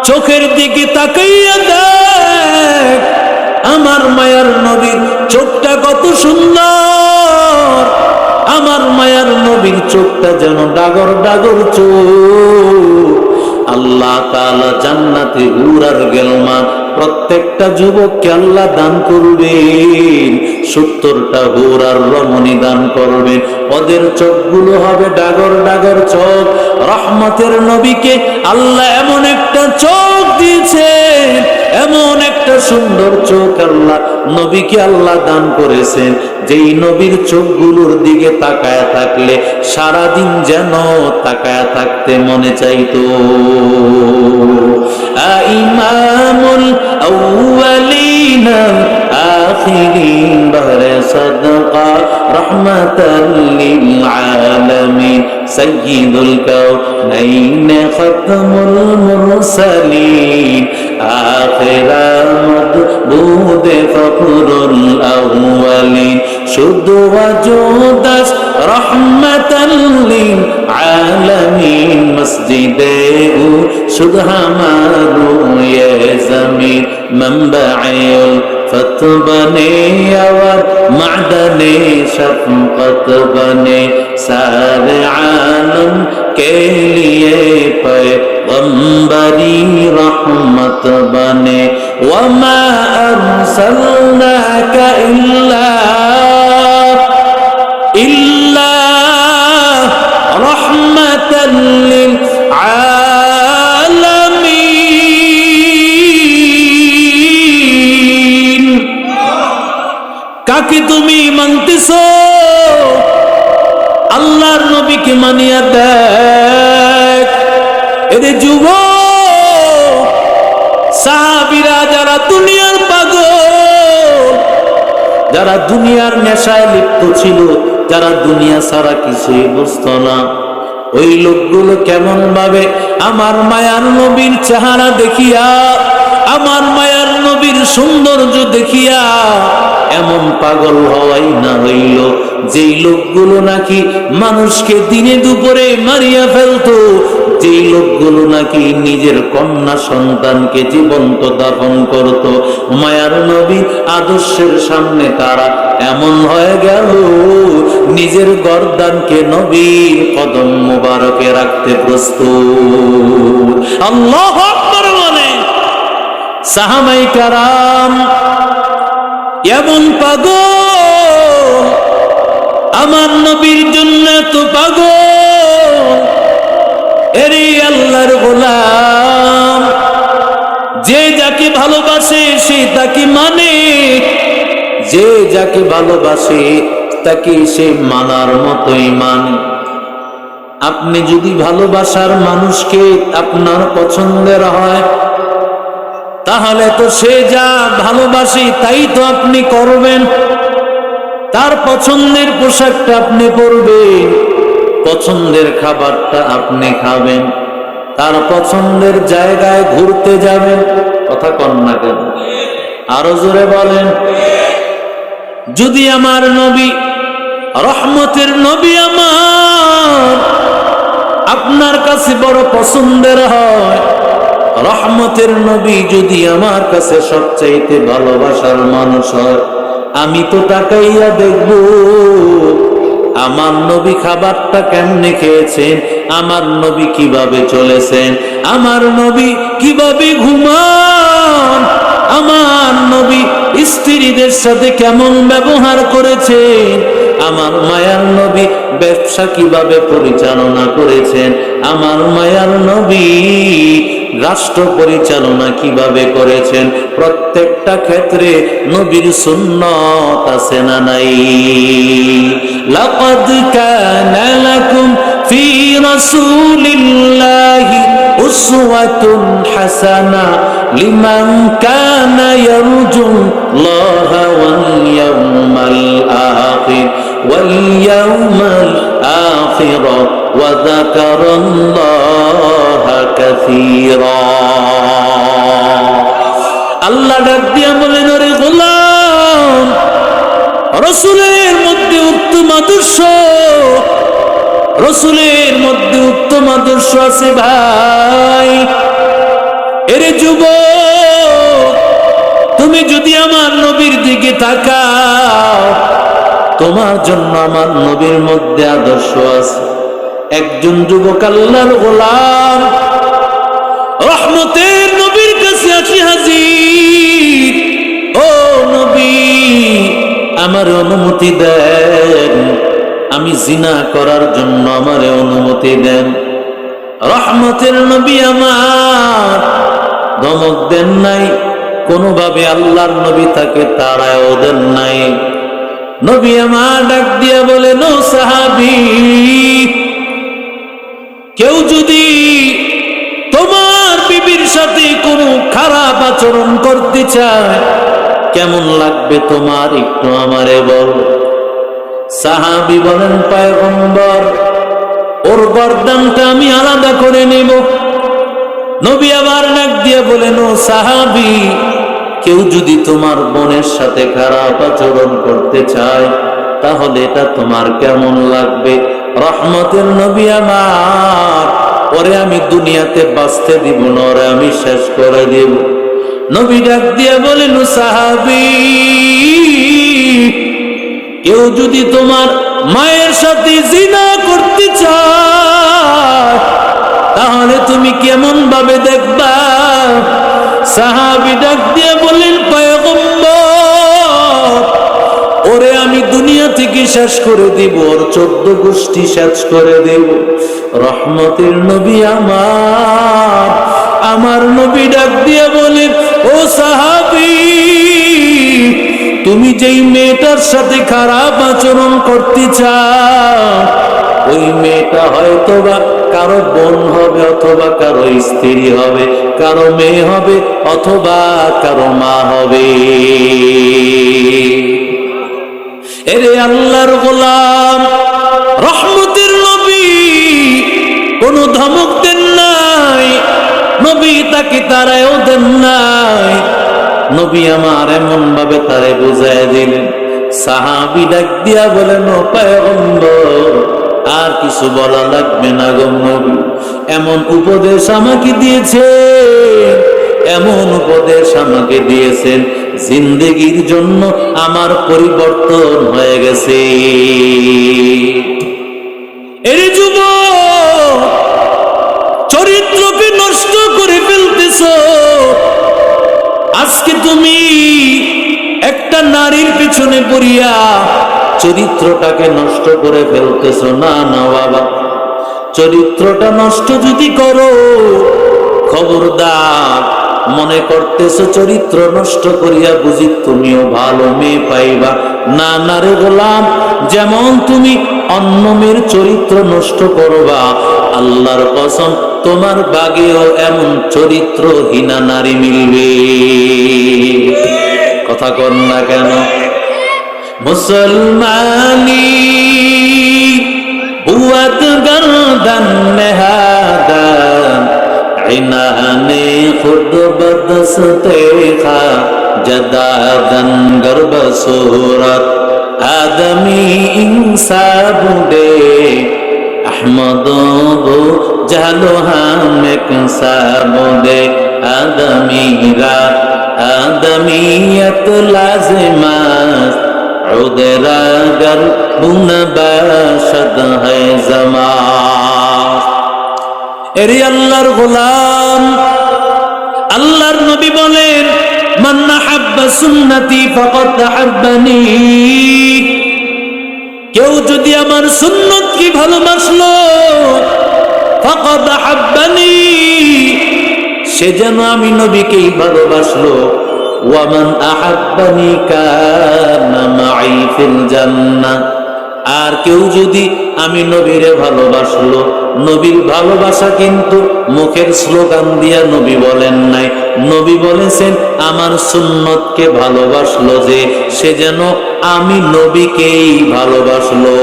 চোখের দিকে তাকাইয়া দেখ আমার মায়ার নবীর চোখটা কত সুন্দর। আমার মায়ার নবীর চোখটা যেন ডাগর ডাগর চোখ। আল্লাহ তাআলা জান্নাতে হুরার গেলমান প্রত্যেকটা যুবককে আল্লাহ দান করবেন, 70টা হুরার রমণী দান করবেন। ওদের চোখগুলো হবে ডাগর ডাগর চোখ। রহমতের নবীকে আল্লাহ এমন একটা চোখ দিয়েছে, এমন একটা সুন্দর চোখ আল্লাহ নবীকে আল্লাহ দান করেছেন, যেই নবীর চোখগুলোর দিকে তাকায়া থাকলে সারাদিন যেন তাকায়া থাকতে মনে চাইতো। ইমামুল আউয়ালিন আখিরিন বাহরে সাদকা রহমাতাল লিল আলামিন সাইয়্যিদুল কাউনাইন খাতামুল মুরসালিন আখিরা মাদবুদ ফখরুল আউয়ালিন শুধু ওয়াজুদাস রহমাতাল লিল আলামিন মসজিদে শুধু হামারু ইয়ে জমিন মনবাউল फत बने और मादने शफकत बने सारे आलम के लिए पैगंबरी रहमत बने वमा अरसलनाका इल्ला रहमतल लिल কাকে তুমি মানতেছো? আল্লাহর নবীকে মানিয়া দেখ। এদের যুবক সাহাবীরা যারা দুনিয়ার পাগল, যারা দুনিয়ার নেশায় লিপ্ত ছিল, যারা দুনিয়া ছাড়া কিছুই বুঝতো না, ওই লোকগুলো কেমন ভাবে আমার মায়ার নবীর চেহারা দেখিয়া, আমার মায়ার নবীর সৌন্দর্য দেখিয়া এমন পাগল হওয়াই না হইল, যেই লোকগুলো নাকি মানুষকে দিনে দুপুরে মারিয়া ফেলতো, যেই লোকগুলো নাকি নিজের কন্যা সন্তানকে জীবন্ত দাফন করত, মায়ার নবী আদর্শের সামনে তারা এমন হয়ে গেল নিজের গর্দানকে নবীর কদম মোবারকে রাখতে প্রস্তুত। আল্লাহু আকবার বলে সাহাবায়ে কেরাম এমন পাগল, আমার নবীর জন্য তো পাগল। এরে আল্লাহর গোলাম, যে যাকে ভালোবাসে সে তাকে মানে, যে যাকে ভালোবাসে তাকে সে মানার মতোই মানে। আপনি যদি ভালোবাসার মানুষকে আপনার পছন্দের হয়, তাহলে তো সে যা ভালোবাসে তাই তো আপনি করবেন। তার পছন্দের পোশাকটা আপনি পরবেন, পছন্দের খাবারটা আপনি খাবেন, তার পছন্দের জায়গায় ঘুরতে যাবেন। কথা কন না কেন? আরো জোরে বলেন। যদি আমার নবী, রহমতের নবী আমার আপনার কাছে বড় পছন্দের হয়, রহমতের নবী যদি আমার কাছে সবচাইতে ভালোবাসার মানুষ হয়, আমি তো তাকাইয়া দেখব আমার নবী খাবারটা কেমনে খেয়েছেন, আমার নবী কিভাবে চলেছেন, আমার নবী কিভাবে ঘুমান, আমার নবী স্ত্রীদের সাথে কেমন ব্যবহার করেছেন, আমার মায়ার নবী ব্যবসা কিভাবে পরিচালনা করেছেন, আমার মায়ার নবী রাষ্ট্র পরিচালনা কিভাবে করেছেন। প্রত্যেকটা ক্ষেত্রে নবীর সুন্নাত আছে না নাই? লাকাদ কানা লাকুম ফি রাসূলিল্লাহি উসওয়াতুন হাসানাহ লিমান কানা ইয়ারজুল্লাহা ওয়াল ইয়াউমাল আখির ওয়াল ইয়াউমাল আখির ওয়া যাকারাল্লাহা কাসীরা। আল্লাহ ডাক দিয়া বলেন, ওরে গোলাম, রাসূলের মধ্যে উত্তম আদর্শ, রাসূলের মধ্যে উত্তম আদর্শ আছে ভাই। এরে যুবক, তুমি যদি আমার নবীর দিকে তাকাও, তোমার জন্য আমার নবীর মধ্যে আদর্শ আছে। একজন যুবক আল্লাহর গোলাম রহমতের নবীর কাছে আসি হাজির। ও নবী, আমার অনুমতি দেন, আমি জিনা করার জন্য আমার অনুমতি দেন। রহমতের নবী আমার ধমক দেন নাই, কোনোভাবে আল্লাহর নবী তাকে তাড়ায়ও দেন নাই। নবী আমার ডাক দিয়া বলেন, ও সাহাবী, কেউ যদি তোমার বিবির সাথে কোনো খারাপ আচরণ করতে চায়, কেমন লাগবে তোমার একটু আমারে বল। সাহাবী বলেন, পয়গম্বর, ওর গর্দানটা আমি আলাদা করে নেব। নবী আবার ডাক দিয়ে বলেন, ও সাহাবী, কেউ যদি তোমার বোনের সাথে খারাপ আচরণ করতে চায়, তাহলে এটা তোমার কেমন লাগবে? রহমতের নবী আমার, ওরে আমি দুনিয়াতে বাঁচতে দিব না, ওরে আমি শেষ করে দেব। নবী ডাক দিয়ে বলেন, ও সাহাবী, কেউ যদি তোমার মায়ের সাথে জিনা করতে চায়, তাহলে তুমি কেমন ভাবে দেখবা? সাহাবী ডাক দিয়ে বলেন, পয়গম্বর, ওরে আমি দুনিয়া থেকে শেষ করে দিব, ওর 14 গোষ্ঠী শেষ করে দেব। রহমতের নবী আমার নবী ডাক দিয়ে বলেন, ও সাহাবী, তুমি যেই মেয়েটার সাথে খারাপ আচরণ করতে চাও, ওই মেয়েটা হয়তোবা কারো বোন হবে, অথবা কারো স্ত্রী হবে, কারো মেয়ে হবে, অথবা কারো মা হবে। এরে আল্লাহর গোলাম রহমতের নবী কোনো ধমক দেন নাই, নবী তাকে তারায়ও দেন নাই। নবী আমার এমন ভাবে তারে বুঝায় দিলেন। সাহাবী ডাক দিয়া বলেন, ও পয়গম্বর, আর কিছু বলা লাগবে না গো নবী, এমন উপদেশ আমাকে দিয়েছে, এমন উপদেশ আমাকে দিয়েছেন, জিন্দেগির জন্য আমার পরিবর্তন হয়ে গেছে। এর যুবক, চরিত্রকে নষ্ট করে ফেলতেছো। আজকে তুমি একটা নারীর পিছনে পড়িয়া চরিত্রটাকে নষ্ট করে ফেলতেছো। না না বাবা, চরিত্রটা নষ্ট যদি করো, খবরদার, মনে করতেছো চরিত্র নষ্ট করিয়া বুঝি তুমিও ভালো মেয়ে পাইবা। না না রে গোলাম, যেমন তুমি অন্য মেয়ের চরিত্র নষ্ট করবা, আল্লাহর কসম তোমার বাগেও এমন চরিত্রহীনা নারী মিলবে। কথা কর না কেন? মুসলমানি বুয়াত গর্দন নেহাদান ইনানে খুদ বদসতে খা জদাদন গর্ব সুরত আদমি ইনসাব দে अहमद वो जालो हम एक साबुदे आदमीरा आदमीयत लाजिमात उदरा गर बुनबाशद है जमात। एरे अल्लाहर गोलाम, अल्लाहर नबी बोलेन, मन अहब्ब सुन्नती फकद अहब्बनी। কেউ যদি আমার সুন্নত কি ভালোবাসলো, ফাকাদ আহাব্বানি, সে যেন আমি নবীকেই ভালোবাসলো। ওয়া মান আহাব্বানি কানা মাই ফিল জান্নাহ। আর কেউ যদি আমি নবীরে ভালোবাসলো, নবীর ভালোবাসা কিন্তু মুখের স্লোগান দিয়া নবী বলেন নাই, নবী বলেছেন আমার সুন্নতকে ভালোবাসলো যে, সে যেন আমি নবীকেই ভালোবাসলো।